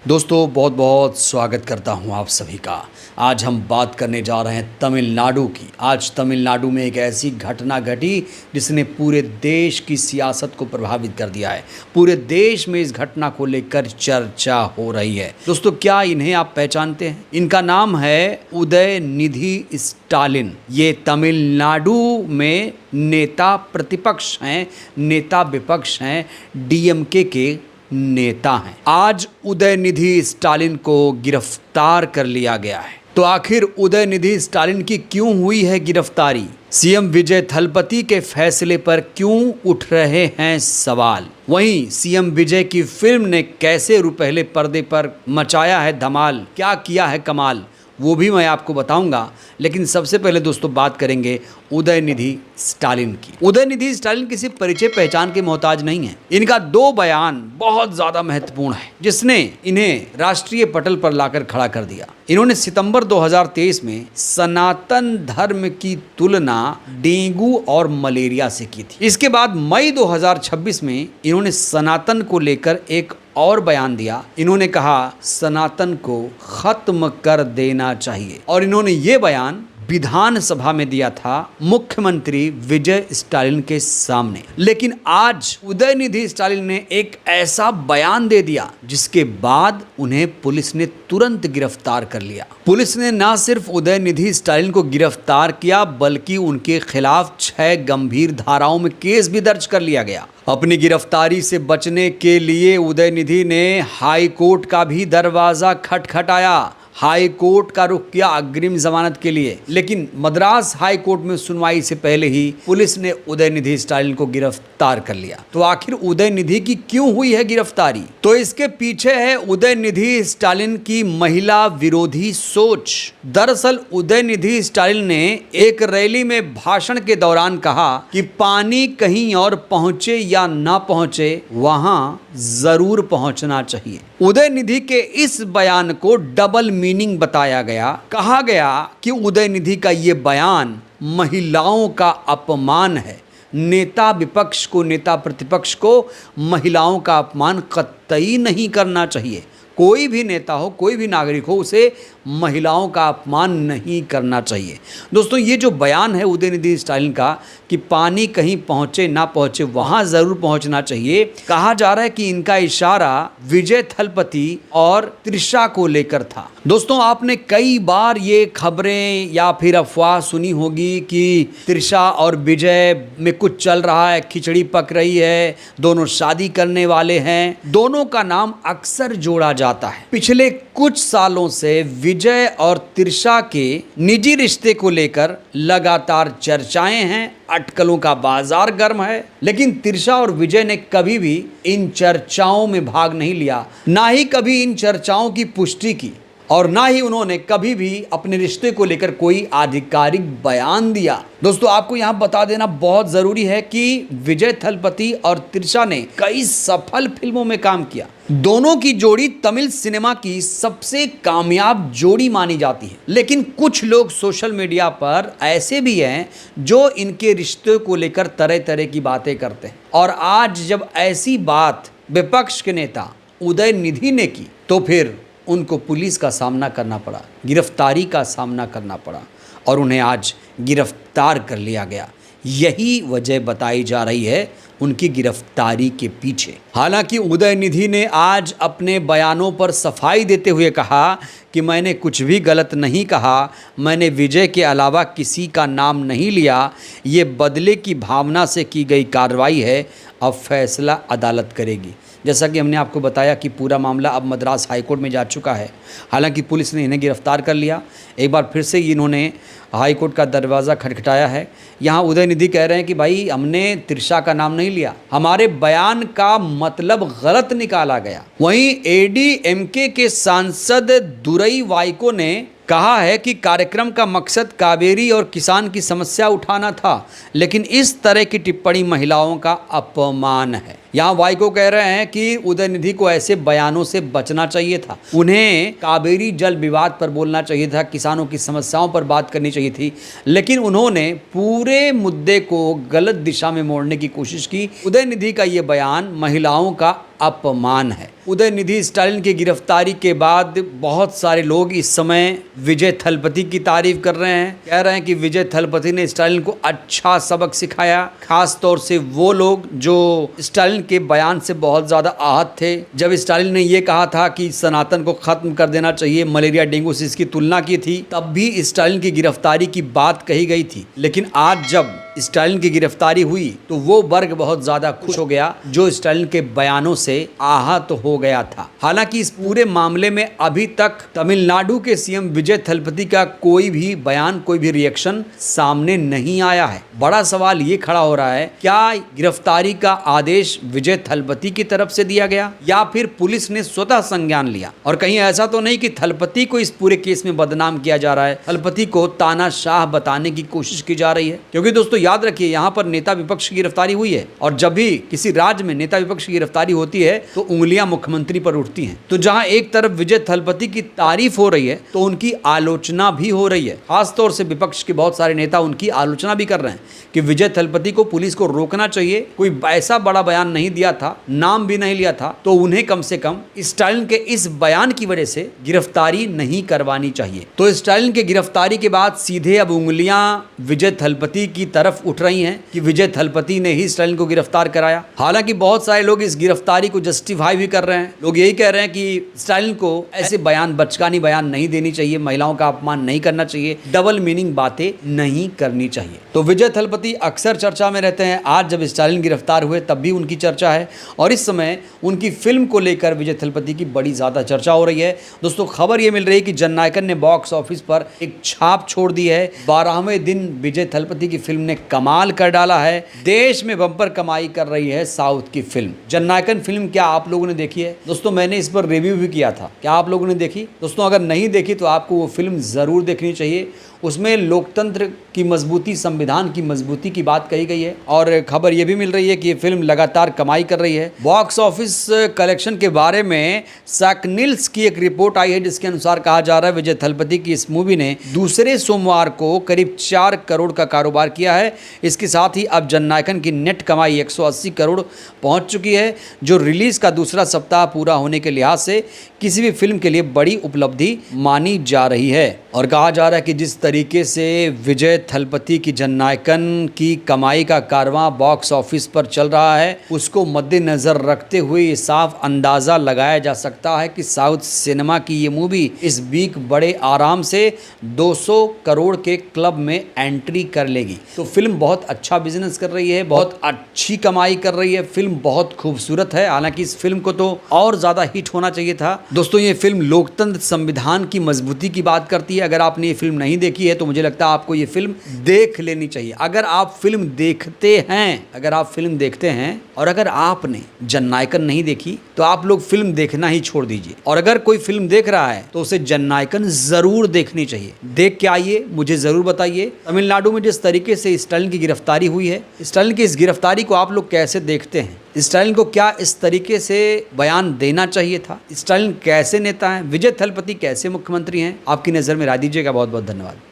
दोस्तों बहुत बहुत स्वागत करता हूं आप सभी का। आज हम बात करने जा रहे हैं तमिलनाडु की। आज तमिलनाडु में एक ऐसी घटना घटी जिसने पूरे देश की सियासत को प्रभावित कर दिया है। पूरे देश में इस घटना को लेकर चर्चा हो रही है। दोस्तों क्या इन्हें आप पहचानते हैं? इनका नाम है उदयनिधि स्टालिन। ये तमिलनाडु में नेता प्रतिपक्ष हैं, नेता विपक्ष हैं, डीएमके के नेता हैं। आज उदयनिधि स्टालिन को गिरफ्तार कर लिया गया है। तो आखिर उदयनिधि स्टालिन की क्यों हुई है गिरफ्तारी? सीएम विजय थलपति के फैसले पर क्यों उठ रहे हैं सवाल? वहीं सीएम विजय की फिल्म ने कैसे रुपहले पर्दे पर मचाया है धमाल, क्या किया है कमाल, वो भी मैं आपको बताऊंगा। लेकिन सबसे पहले दोस्तों बात करेंगे उदयनिधि स्टालिन की। उदयनिधि स्टालिन किसी परिचय पहचान के मोहताज नहीं है। इनका दो बयान बहुत ज़्यादा महत्वपूर्ण है जिसने इन्हें राष्ट्रीय पटल पर लाकर खड़ा कर दिया। इन्होंने सितंबर 2023 में सनातन धर्म की तुलना डेंगू और मलेरिया से की थी। इसके बाद मई 2026 में इन्होंने सनातन को लेकर एक और बयान दिया। इन्होंने कहा सनातन को खत्म कर देना चाहिए और इन्होंने ये बयान विधानसभा में दिया था मुख्यमंत्री विजय स्टालिन के सामने। लेकिन आज उदयनिधि स्टालिन ने एक ऐसा बयान दे दिया जिसके बाद उन्हें पुलिस ने तुरंत गिरफ्तार कर लिया। पुलिस ने न सिर्फ उदयनिधि स्टालिन को गिरफ्तार किया बल्कि उनके खिलाफ 6 गंभीर धाराओं में केस भी दर्ज कर लिया गया। अपनी गिरफ्तारी से बचने के लिए उदयनिधि ने हाई कोर्ट का भी दरवाजा खटखटाया। हाई कोर्ट का रुख किया अग्रिम जमानत के लिए, लेकिन मद्रास हाई कोर्ट में सुनवाई से पहले ही पुलिस ने उदयनिधि स्टालिन को गिरफ्तार कर लिया। तो आखिर उदयनिधि की क्यों हुई है गिरफ्तारी? तो इसके पीछे है उदयनिधि स्टालिन की महिला विरोधी सोच। दरअसल उदयनिधि स्टालिन ने एक रैली में भाषण के दौरान कहा कि पानी कहीं और पहुंचे या ना पहुंचे वहां जरूर पहुंचना चाहिए। उदयनिधि के इस बयान को डबल मीनिंग बताया गया। कहा गया कि उदयनिधि का ये बयान महिलाओं का अपमान है। नेता विपक्ष को, नेता प्रतिपक्ष को महिलाओं का अपमान कतई नहीं करना चाहिए। कोई भी नेता हो, कोई भी नागरिक हो, उसे महिलाओं का अपमान नहीं करना चाहिए। दोस्तों ये जो बयान है उदयनिधि स्टालिन का कि पानी कहीं पहुंचे ना पहुंचे वहां जरूर पहुंचना चाहिए, कहा जा रहा है कि इनका इशारा विजय थलपति और त्रिशा को लेकर था। दोस्तों आपने कई बार ये खबरें या फिर अफवाह सुनी होगी कि त्रिशा और विजय में कुछ चल रहा है, खिचड़ी पक रही है, दोनों शादी करने वाले हैं। दोनों का नाम अक्सर जोड़ा जाता है। पिछले कुछ सालों से विजय और त्रिशा के निजी रिश्ते को लेकर लगातार चर्चाएं हैं, अटकलों का बाजार गर्म है। लेकिन त्रिशा और विजय ने कभी भी इन चर्चाओं में भाग नहीं लिया, ना ही कभी इन चर्चाओं की पुष्टि की और ना ही उन्होंने कभी भी अपने रिश्ते को लेकर कोई आधिकारिक बयान दिया। दोस्तों आपको यहाँ बता देना बहुत ज़रूरी है कि विजय थलपति और त्रिशा ने कई सफल फिल्मों में काम किया। दोनों की जोड़ी तमिल सिनेमा की सबसे कामयाब जोड़ी मानी जाती है। लेकिन कुछ लोग सोशल मीडिया पर ऐसे भी हैं जो इनके रिश्ते को लेकर तरह तरह की बातें करते हैं। और आज जब ऐसी बात विपक्ष के नेता उदयनिधि ने की तो फिर उनको पुलिस का सामना करना पड़ा, गिरफ्तारी का सामना करना पड़ा और उन्हें आज गिरफ्तार कर लिया गया। यही वजह बताई जा रही है उनकी गिरफ्तारी के पीछे। हालांकि उदयनिधि ने आज अपने बयानों पर सफाई देते हुए कहा कि मैंने कुछ भी गलत नहीं कहा, मैंने विजय के अलावा किसी का नाम नहीं लिया, ये बदले की भावना से की गई कार्रवाई है, अब फैसला अदालत करेगी। जैसा कि हमने आपको बताया कि पूरा मामला अब मद्रास हाईकोर्ट में जा चुका है। हालांकि पुलिस ने इन्हें गिरफ्तार कर लिया। एक बार फिर से इन्होंने हाईकोर्ट का दरवाज़ा खटखटाया है। यहाँ उदयनिधि कह रहे हैं कि भाई हमने त्रिशा का नाम नहीं लिया, हमारे बयान का मतलब गलत निकाला गया। वहीं एडीएमके के सांसद दुरई वाइको ने कहा है कि कार्यक्रम का मकसद कावेरी और किसान की समस्या उठाना था, लेकिन इस तरह की टिप्पणी महिलाओं का अपमान है। यहाँ वाइको कह रहे हैं कि उदयनिधि को ऐसे बयानों से बचना चाहिए था, उन्हें कावेरी जल विवाद पर बोलना चाहिए था, किसानों की समस्याओं पर बात करनी चाहिए थी, लेकिन उन्होंने पूरे मुद्दे को गलत दिशा में मोड़ने की कोशिश की। उदयनिधि का ये बयान महिलाओं का अपमान है। उदयनिधि स्टालिन की गिरफ्तारी के बाद बहुत सारे लोग इस समय विजय थलपति की तारीफ कर रहे हैं, कह रहे हैं कि विजय थलपति ने स्टालिन को अच्छा सबक सिखाया। खास तौर से वो लोग जो स्टालिन के बयान से बहुत ज्यादा आहत थे। जब स्टालिन ने ये कहा था कि सनातन को खत्म कर देना चाहिए, मलेरिया डेंगू से इसकी तुलना की थी, तब भी स्टालिन की गिरफ्तारी की बात कही गई थी। लेकिन आज जब स्टालिन की गिरफ्तारी हुई तो वो वर्ग बहुत ज्यादा खुश हो गया जो स्टालिन के बयानों से आहत हो गया था। हालांकि इस पूरे मामले में अभी तक तमिलनाडु के सीएम विजय थलपति का कोई भी बयान, कोई भी रिएक्शन सामने नहीं आया है। बड़ा सवाल ये खड़ा हो रहा है, क्या गिरफ्तारी का आदेश विजय थलपति की तरफ से दिया गया या फिर पुलिस ने स्वतः संज्ञान लिया? और कहीं ऐसा तो नहीं कि थलपति को इस पूरे केस में बदनाम किया जा रहा है, थलपति को तानाशाह बताने की कोशिश की जा रही है? क्योंकि दोस्तों याद रखिए, यहाँ पर नेता विपक्ष की गिरफ्तारी हुई है और जब भी किसी राज्य में नेता विपक्ष की गिरफ्तारी होती है तो उंगलियां मुख्यमंत्री पर उठती हैं। तो जहां एक तरफ विजय थलपति की तारीफ हो रही है तो उनकी आलोचना भी हो रही है। खासतौर से विपक्ष के बहुत सारे नेता उनकी आलोचना भी कर रहे हैं कि विजय थलपति को पुलिस को रोकना चाहिए, कोई ऐसा बड़ा बयान नहीं दिया था, नाम भी नहीं लिया था, तो उन्हें कम से कम स्टालिन के इस बयान की वजह से गिरफ्तारी नहीं करवानी चाहिए। तो स्टालिन के गिरफ्तारी के बाद सीधे अब उंगलियां विजय थलपति की तरफ उठ रही हैं कि विजय थलपति ने ही स्टालिन को गिरफ्तार कराया। हालांकि बहुत सारे लोग इस गिरफ्तारी को जस्टिफाई भी कर रहे हैं। लोग यही कह रहे हैं कि स्टालिन को ऐसे बयान, बचकानी बयान नहीं देनी चाहिए, महिलाओं का अपमान नहीं करना चाहिए, डबल मीनिंग बातें नहीं करनी चाहिए। तो विजय थलपति अक्सर चर्चा में रहते हैं। आज जब स्टालिन गिरफ्तार हुए तब भी उनकी चर्चा है और इस समय उनकी फिल्म को लेकर विजय थलपति की बड़ी ज्यादा चर्चा हो रही है। दोस्तों खबर यह मिल रही है कि जननायकन ने बॉक्स ऑफिस पर एक छाप छोड़ दी है। 12वें दिन विजय थलपति की फिल्म ने कमाल कर डाला है। देश में बम्पर कमाई कर रही है साउथ की फिल्म जननायकन फिल्म। क्या आप लोगों ने देखी है? दोस्तों मैंने इस पर रिव्यू भी किया था, क्या आप लोगों ने देखी? दोस्तों अगर नहीं देखी तो आपको वो फिल्म जरूर देखनी चाहिए। उसमें लोकतंत्र की मजबूती, संविधान की मजबूती की बात कही गई है और खबर यह भी मिल रही है कि ये फिल्म लगातार कमाई कर रही है। बॉक्स ऑफिस कलेक्शन के बारे में सैकनिल्स की एक रिपोर्ट आई है जिसके अनुसार कहा जा रहा है विजय थलपति की इस मूवी ने दूसरे सोमवार को करीब 4 करोड़ का कारोबार किया है। इसके साथ ही अब जननायकन की नेट कमाई 180 करोड़ पहुंच चुकी है, जो रिलीज का दूसरा सप्ताह पूरा होने के लिहाज से किसी भी फिल्म के लिए बड़ी उपलब्धि मानी जा रही है। और कहा जा रहा है कि जिस तरीके से विजय थलपति की जननायकन की कमाई का कारवां बॉक्स ऑफिस पर चल रहा है, उसको मद्देनजर रखते हुए ये साफ अंदाजा लगाया जा सकता है कि साउथ सिनेमा की ये मूवी इस वीक बड़े आराम से 200 करोड़ के क्लब में एंट्री कर लेगी। तो फिल्म बहुत अच्छा बिजनेस कर रही है, बहुत अच्छी कमाई कर रही है, फिल्म बहुत खूबसूरत है। हालांकि इस फिल्म को तो और ज्यादा हिट होना चाहिए था। दोस्तों ये फिल्म लोकतंत्र, संविधान की मजबूती की बात करती है। अगर आपने ये फिल्म नहीं देखी है तो मुझे लगता है आपको ये फिल्म देख लेनी चाहिए। अगर आप फिल्म देखते हैं और अगर आपने जननायकन नहीं देखी तो आप लोग फिल्म देखना ही छोड़ दीजिए। और अगर कोई फिल्म देख रहा है तो उसे जननायकन जरूर देखनी चाहिए। देख के आइए, मुझे जरूर बताइए तमिलनाडु में जिस तरीके से स्टालिन की गिरफ्तारी हुई है, स्टालिन की इस गिरफ्तारी को आप लोग कैसे देखते हैं? स्टालिन को क्या इस तरीके से बयान देना चाहिए था? स्टालिन कैसे नेता हैं? विजय थलपति कैसे मुख्यमंत्री हैं? आपकी नज़र में राय दीजिएगा। बहुत बहुत धन्यवाद।